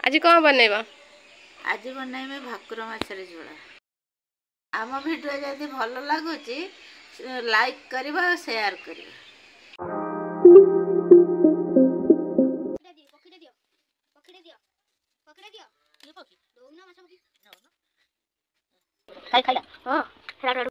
आज कौन बनैबा? आज बनैबे भाकुर माछर झोल। आम वीडियो जदि भल लगुच लाइक करवा शेयर करवा। खाइला हां हेरा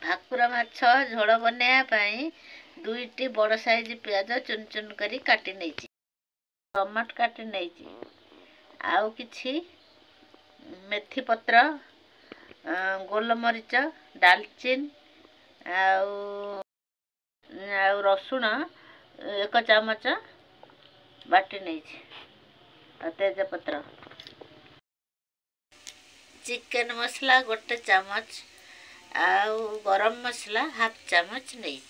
भाकुर माछ झोल बनैया दुईटी बड़ साइज प्याज चुन चुन करी काटी नहीं, टमाटो काटी नहीं, आउ किछि मेथी पत्र, गोलमरीच, डालचीन आउ रसुण 1 चामच बाटी नहीं, तेजपत्र, चिकन मसला 1 चामच, आउ गरम मसला 1/2 चामच नहीं,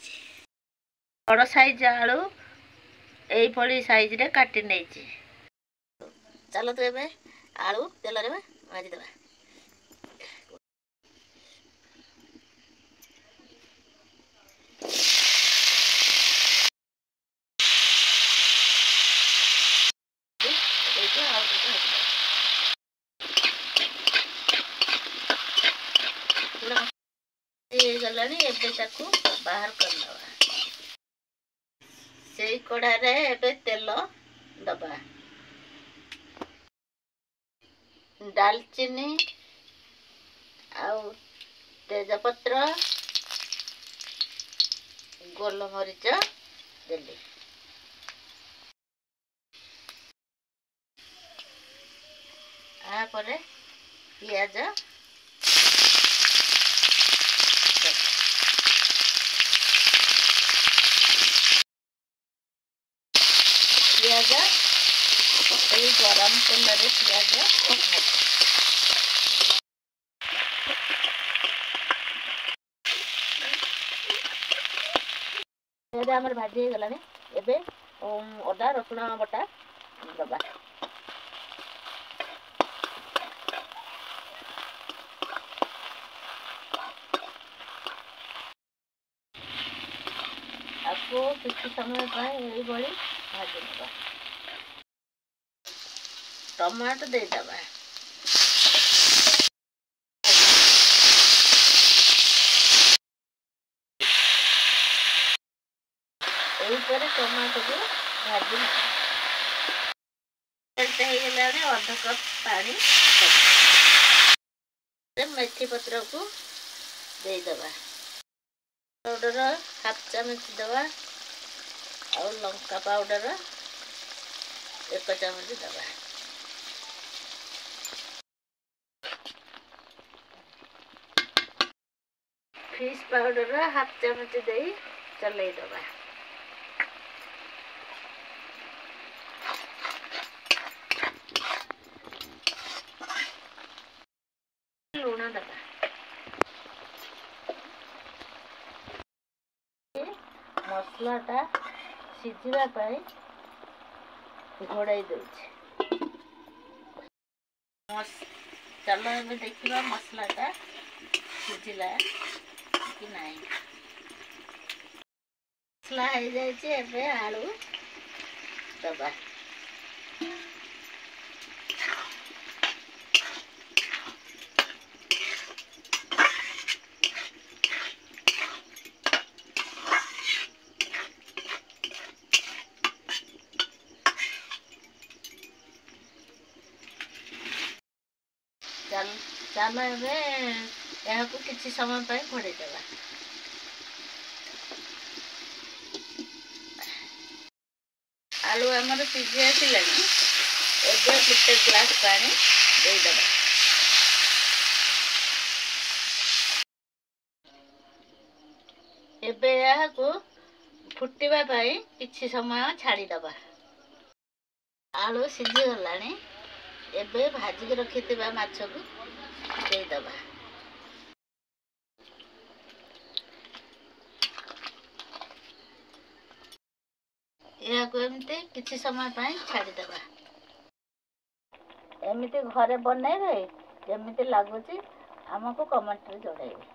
बड़ साइज आलू यही साइज रे काटी नहीं। चलो तो ये आलू तेल रे भाजीदेवा। गलानी एबे ताकू बाहर कर दबा। से कड़ा रे एबे तेल दबा, डालचीनी आउ तेजपत्र, गोलमरीच देली, आपर पियाज गरम तेल रे पियाज आमर भाजी गलानी एबे अदा रसुण बटा दबा। आपको किसी समय भाजी दबा, टमाटो दे दबा, टमाटो को भाजी अध कप पानी, मेथी पत्र को दे दबा, पाउडर 1/2 चामच दबा, और लंका पाउडर 1 चामच दबा। फिश पाउडर 1/2 चामच दे चलै दबा। लूण दबा, मसलाटा सिझिबा पाई ଘୋଡ଼ାଇ ଦେଉଛି। ଚାଲ ଏବେ ଦେଖିବା ମସଲାଟା ସିଝିଲା କି ନାହିଁ। ମସଲା ହେଇଯାଇଛି, ଏବେ ଆଳୁ ଦେବା। ଚାଲ ଏବେ ଏହାକୁ କିଛି ସମୟ ପାଇଁ ଘୋଡ଼େଇ ଦେବା। ଆଳୁ ଆମର ସିଝି ଆସିଲାଣି। ଏବେ ଗୋଟେ ଗ୍ଲାସ ପାଣି ଦେଇଦେବା। ଏବେ ଏହାକୁ ଫୁଟିବା ପାଇଁ କିଛି ସମୟ ଛାଡ଼ିଦେବା। ଆଳୁ ସିଝିଗଲାଣି। ଏବେ ଭାଜିକି ରଖିଥିବା ମାଛକୁ ଦେଇଦେବା। ଏହାକୁ ଏମିତି କିଛି ସମୟ ପାଇଁ ଛାଡ଼ିଦେବା। ଏମିତି ଘରେ ବନେଇବେ, ଯେମିତି ଲାଗୁଛି ଆମକୁ କମେଣ୍ଟରେ ଜଣାଇବେ।